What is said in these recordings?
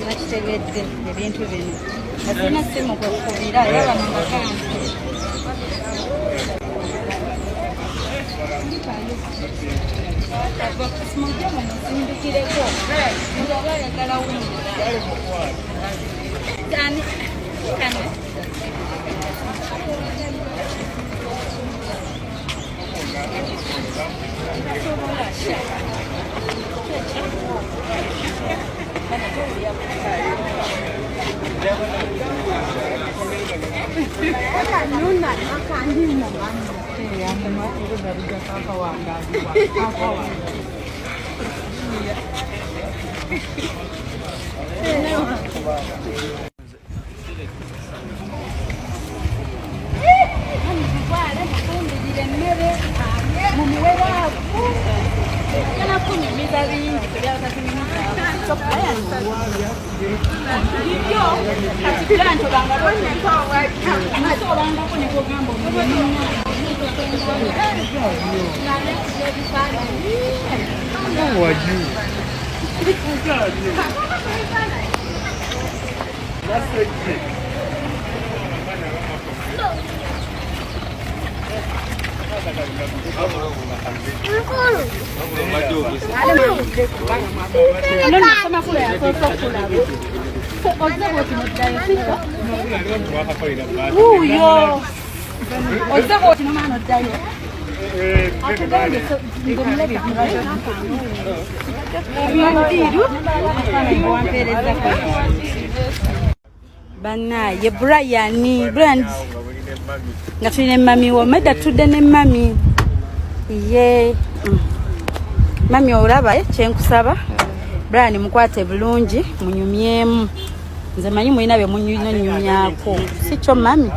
nakitegedde ebintu bino asina simu kwekubira era bano baganda simujjamu musindikireko mulaba ayagala wumula ani kano Banaye Brian nga tulina mami wo medda tudde ne mami ye mami olaba kyenkusaba Brian mukwate bulungi munyumyemu nze manyi mulina bye munyumyako si kyo mami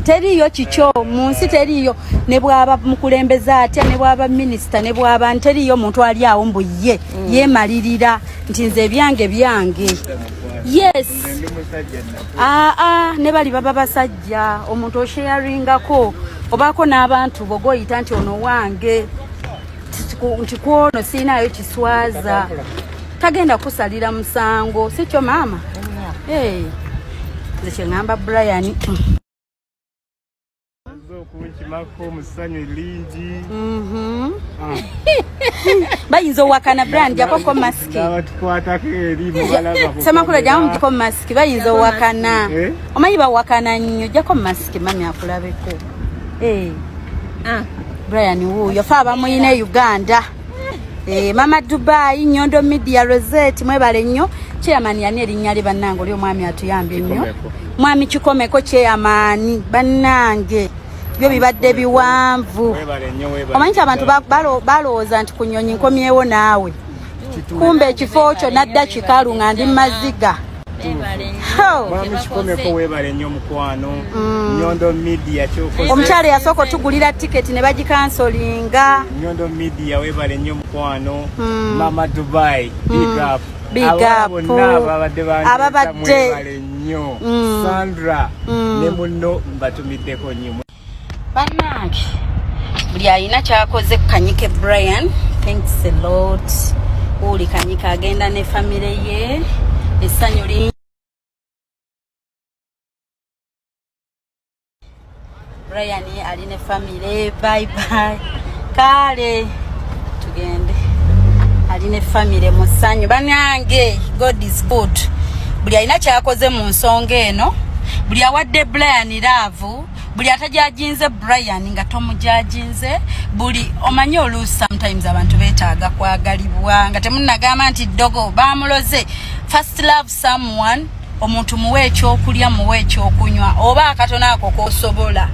teriyo kikyo mu nsi teriyo ne bwaba mukulembeza atya ne bwaba minisita ne bwaba teriyo muntu ali awo mbu yemalirira nti nze ebyange byange yes ne bali baba basajja omuntu osharingako obaako n'abantu bogoyita nti ono wange nti kwono siinayo kiswaza tagenda kusalira musango si kyo maama nze kyeŋŋamba Brian bayinza owakana Brian jakoko masiki samakula jamu jiko masiki bayinza owakana omanyi bawakana nnyo jako masiki mami akulabeko Brian wuyo fa abamuyina Uganda mama Dubai Nyondo Media Rosette mwebale nnyo chairman yani erinnya lye bannange oli omwami atuyambye nnyo mwami kikomeko chairman bannange byo bibadde biwanvu omanyi abantu balowooza nti kunyonyi nkomyewo naawe kumbe ekifo kyo nadda kikalu nga ndi maziga Nyondo Media omukyala yasooka otugulira tiketi ne bagikansolinga Nyondo Media webale nnyo mukwano mama Dubai big up ababadde nnyo Sandra ne munno mbatumiddeko nnyo bannange buli alina kyakoze Kanyike Brian thanks a lot uli Kanyike agenda ne family ye essanyu li Brian ali ne family bye bye kale tugende ali ne family musanyu bannange God is good buli alina kyakoze mu nsonga eno buli awadde Brian love buli atajajinze Brian nga tomujajinze buli omanyi oluusi sometimes abantu betaaga kwagalibwa nga temunnagamba nti dogo bamuloze first love someone omuntu muwe ekyokulya muwe ekyokunywa oba akatona ako kosobola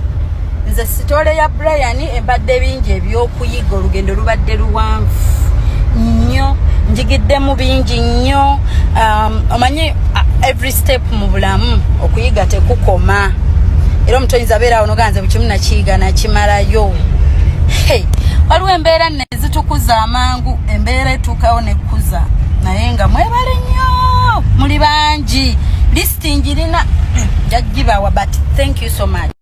nze sitole ya Brian ebadde bingi ebyokuyiga olugendo lubadde luwanvu nnyo njigidde mu bingi nnyo omanyi every step mu bulamu okuyiga tekukoma era omutonyiza abeera awo noganze bukimu nakiyiga nakimalayo waliwo embeera nezitukuza amangu embeera etuukawo nekuza naye nga mwebale nnyo muli bangi listing lina jaggibawa but thank you so much